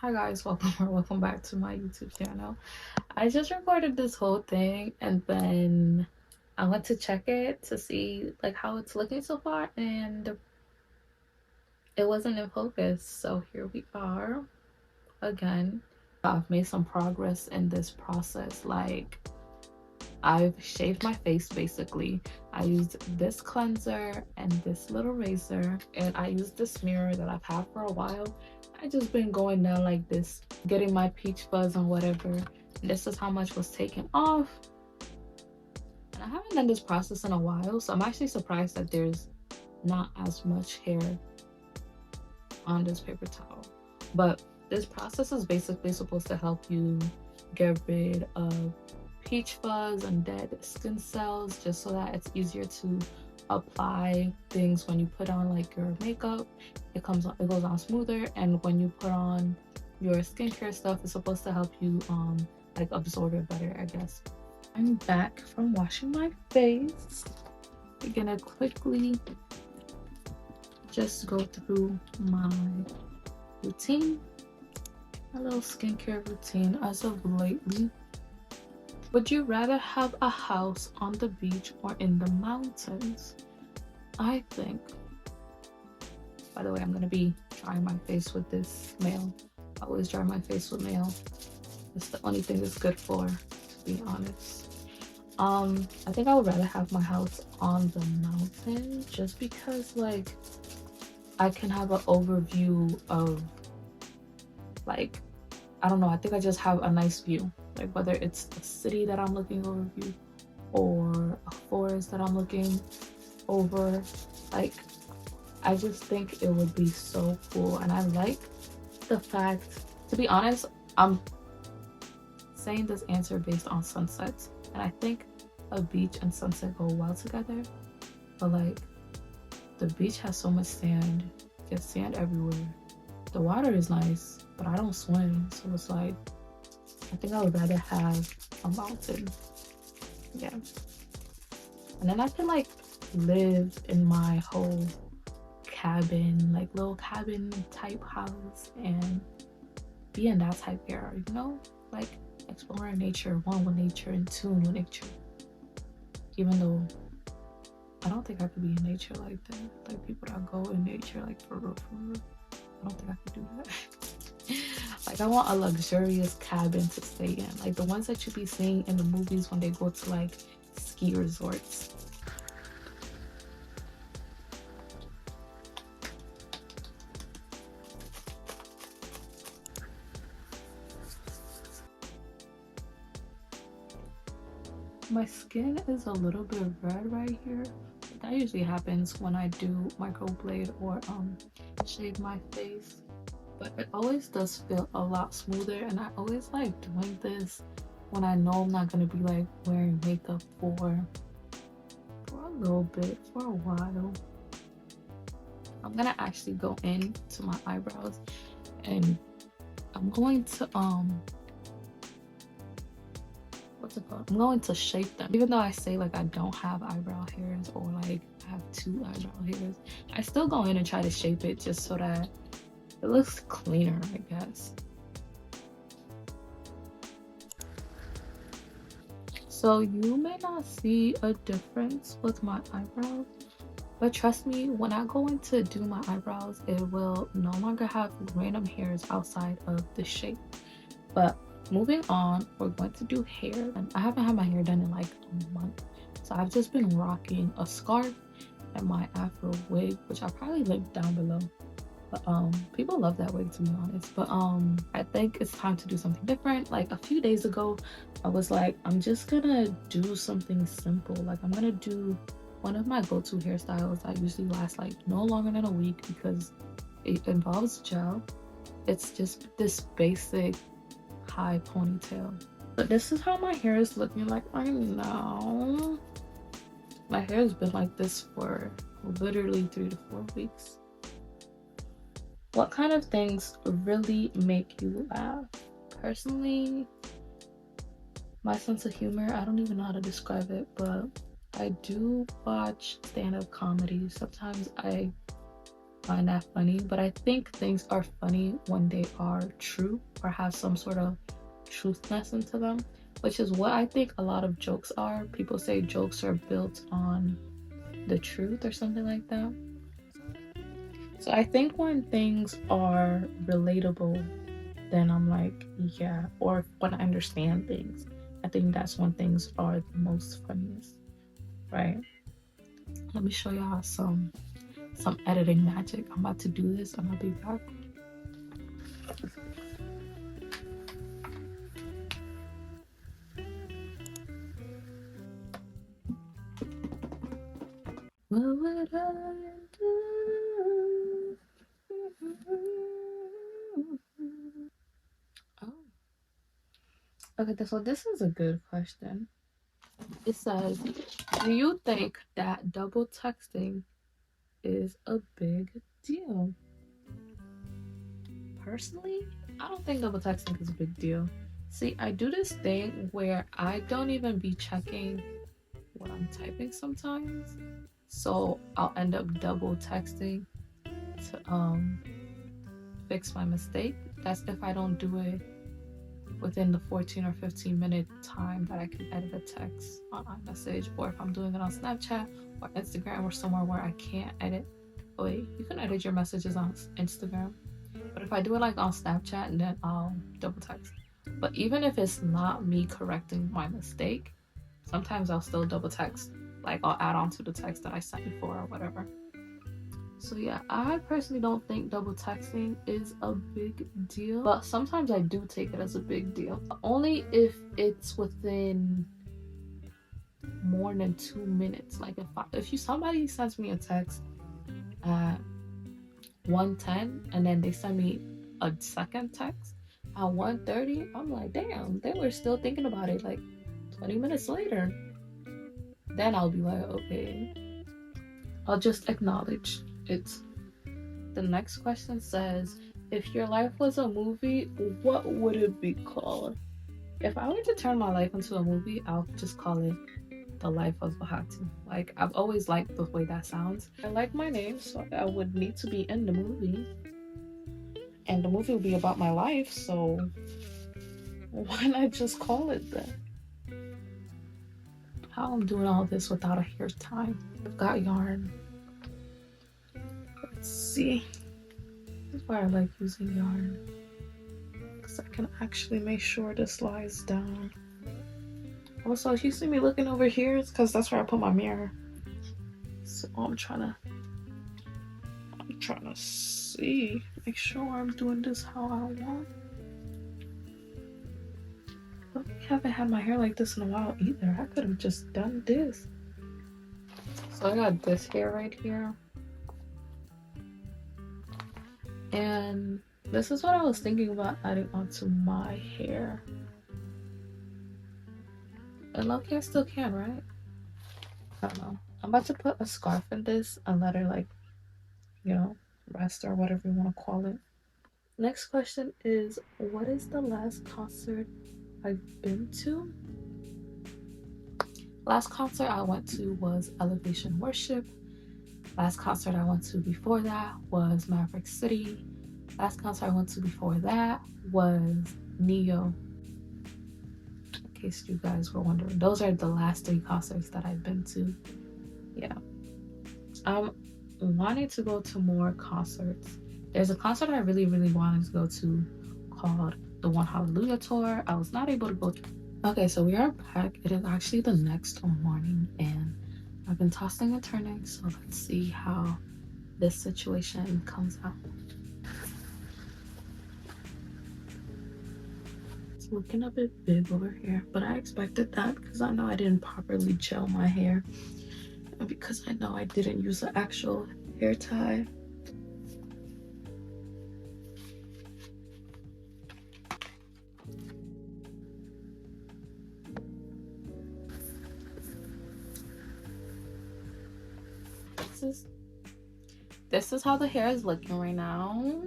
Hi guys, welcome or welcome back to my YouTube channel. I just recorded this whole thing and then I went to check it to see like how it's looking so far, and it wasn't in focus. So here we are again. I've made some progress in this process. Like, I've shaved my face basically. I used this cleanser and this little razor, and I used this mirror that I've had for a while. I just been going down like this, getting my peach fuzz and whatever. And this is how much was taken off. And I haven't done this process in a while, so I'm actually surprised that there's not as much hair on this paper towel. But this process is basically supposed to help you get rid of peach fuzz and dead skin cells, just so that it's easier to apply things when you put on like your makeup. It goes on smoother, and when you put on your skincare stuff, it's supposed to help you like absorb it better, I guess. I'm back from washing my face. We're gonna quickly just go through my routine, my little skincare routine as of lately. Would you rather have a house on the beach or in the mountains? I think, by the way, I'm gonna be drying my face with this nail. I always dry my face with nail. It's the only thing it's good for, to be honest. I think I would rather have my house on the mountain, just because like I can have an overview of, like, I don't know, I think I just have a nice view. Like, whether it's a city that I'm looking over view or a forest that I'm looking over, like, I just think it would be so cool. And I like the fact, to be honest, I'm saying this answer based on sunsets, and I think a beach and sunset go well together. But like, the beach has so much sand, there's sand everywhere. The water is nice, but I don't swim, so it's like, I think I would rather have a mountain. Yeah. And then I can like live in my whole cabin, like little cabin type house, and be in that type era, you know? Like exploring nature, one with nature, in tune with nature. Even though I don't think I could be in nature like that. Like people that go in nature, like for real, for real. I don't think I could do that. Like, I want a luxurious cabin to stay in, like the ones that you be seeing in the movies when they go to like ski resorts. My skin is a little bit red right here. That usually happens when I do microblade or shave my face, but it always does feel a lot smoother, and I always like doing this when I know I'm not gonna be like wearing makeup for a little bit, for a while. I'm gonna actually go into my eyebrows, and I'm going to what's it called? I'm going to shape them. Even though I say like I don't have eyebrow hairs, or like I have 2 eyebrow hairs, I still go in and try to shape it just so that it looks cleaner, I guess. So you may not see a difference with my eyebrows, but trust me, when I go in to do my eyebrows, it will no longer have random hairs outside of the shape. But moving on, we're going to do hair. And I haven't had my hair done in like a month, so I've just been rocking a scarf and my afro wig, which I'll probably link down below. But people love that wig, to be honest. But I think it's time to do something different. Like a few days ago, I was like, I'm just gonna do something simple. Like, I'm gonna do one of my go-to hairstyles that usually lasts like no longer than a week, because it involves gel. It's just this basic high ponytail. But this is how my hair is looking like right now. My hair has been like this for literally 3 to 4 weeks. What kind of things really make you laugh? Personally, my sense of humor, I don't even know how to describe it, but I do watch stand-up comedy. Sometimes I find that funny, but I think things are funny when they are true or have some sort of truthness into them, which is what I think a lot of jokes are. People say jokes are built on the truth or something like that. So I think when things are relatable, then I'm like, yeah, or when I understand things, I think that's when things are the most funniest, right? Let me show y'all some editing magic. I'm about to do this and I'll be back. What would I do? Oh, okay. So this is a good question. It says, "Do you think that double texting is a big deal?" Personally, I don't think double texting is a big deal. See, I do this thing where I don't even be checking what I'm typing sometimes. So I'll end up double texting to fix my mistake. That's if I don't do it within the 14 or 15-minute time that I can edit a text on iMessage, or if I'm doing it on Snapchat or Instagram or somewhere where I can't edit. Oh, wait, you can edit your messages on Instagram, but if I do it like on Snapchat, then I'll double text. But even if it's not me correcting my mistake, sometimes I'll still double text. Like I'll add on to the text that I sent before or whatever. So yeah, I personally don't think double texting is a big deal, but sometimes I do take it as a big deal. Only if it's within more than 2 minutes. Like if somebody sends me a text at 1:10 and then they send me a second text at 1:30, I'm like, damn, they were still thinking about it like 20 minutes later. Then I'll be like, okay, I'll just acknowledge it. The next question says, if your life was a movie, what would it be called? If I were to turn my life into a movie, I'll just call it The Life of Bahati. Like, I've always liked the way that sounds. I like my name, so I would need to be in the movie. And the movie will be about my life, so why not just call it that? How I'm doing all this without a hair tie. I've got yarn. Let's see. That's why I like using yarn, because I can actually make sure this lies down. Also, if you see me looking over here, it's because that's where I put my mirror. So I'm trying to see, make sure I'm doing this how I want. But I haven't had my hair like this in a while either. I could have just done this. So I got this hair right here. And this is what I was thinking about adding onto my hair. And lucky I still can, right? I don't know. I'm about to put a scarf in this and let her, like, you know, rest or whatever you want to call it. Next question is, what is the last concert I've been to? Last concert I went to was Elevation Worship. Last concert I went to before that was Maverick City. Last concert I went to before that was Neo. In case you guys were wondering, those are the last 3 concerts that I've been to. Yeah. I'm wanting to go to more concerts. There's a concert I really, really wanted to go to called the One Hallelujah Tour. I was not able to go to. Okay, so we are back. It is actually the next morning and I've been tossing and turning, so let's see how this situation comes out. It's looking a bit big over here, but I expected that because I know I didn't properly gel my hair and because I know I didn't use the actual hair tie. This is how the hair is looking right now.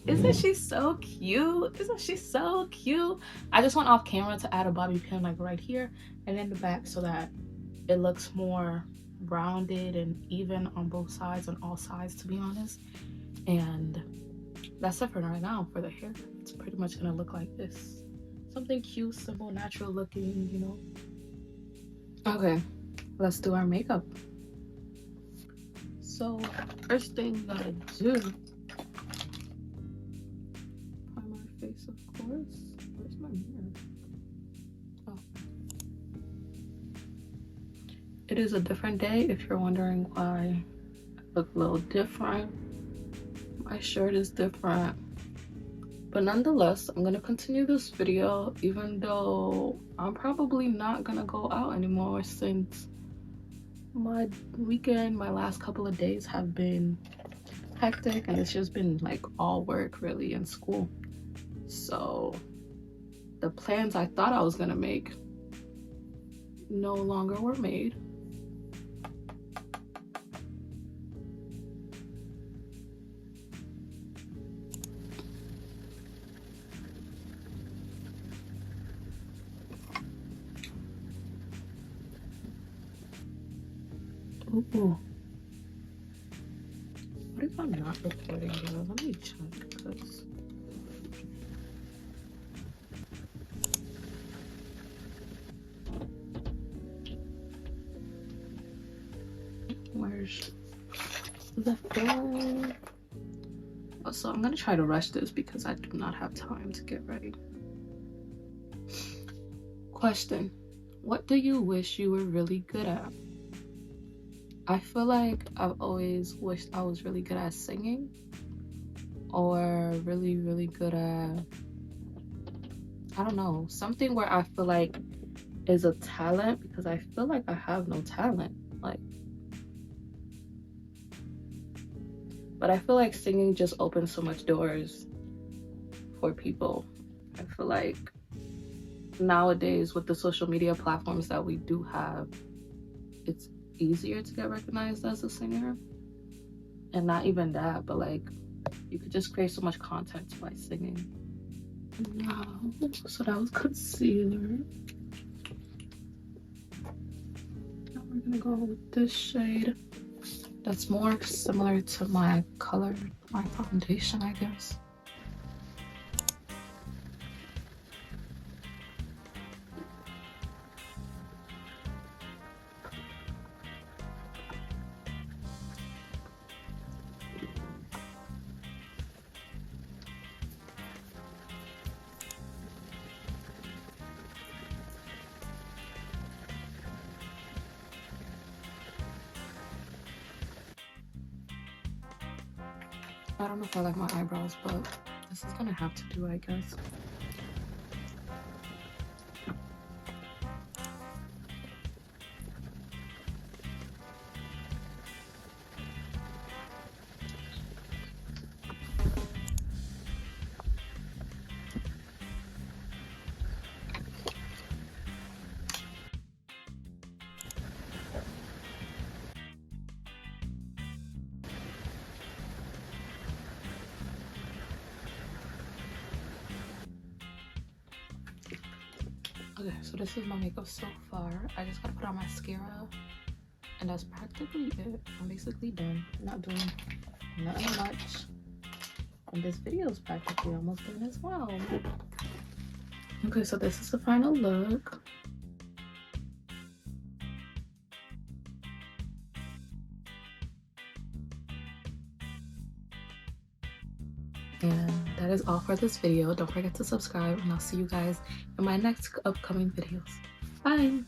Isn't she so cute? Isn't she so cute? I just went off camera to add a bobby pin like right here and in the back so that it looks more rounded and even on both sides, on all sides, to be honest. And that's it for right now. For the hair, it's pretty much gonna look like this. Something cute, simple, natural looking, you know. Okay, let's do our makeup. So first thing we gotta do, prime our face, of course. Where's my mirror? Oh. It is a different day, if you're wondering why I look a little different. My shirt is different. But nonetheless, I'm gonna continue this video even though I'm probably not gonna go out anymore, since my weekend, my last couple of days have been hectic and it's just been like all work really in school. So the plans I thought I was gonna make no longer were made. Ooh. What if I'm not recording, though? Let me check, because where's the phone? Oh, so I'm gonna try to rush this because I do not have time to get ready. Question: what do you wish you were really good at? I feel like I've always wished I was really good at singing, or really good at, I don't know, something where I feel like is a talent, because I feel like I have no talent. Like, but I feel like singing just opens so much doors for people. I feel like nowadays with the social media platforms that we do have, it's easier to get recognized as a singer. And not even that, but like you could just create so much content by singing. Wow. So that was concealer. Now we're gonna go with this shade that's more similar to my color, my foundation, I guess. I don't know if I like my eyebrows, but this is gonna have to do, I guess. Okay, so this is my makeup so far. I just gotta put on mascara, and that's practically it. I'm basically done. I'm not doing nothing much. And this video is practically almost done as well. Okay, so this is the final look. And that is all for this video. Don't forget to subscribe, and I'll see you guys in my next upcoming videos. Bye!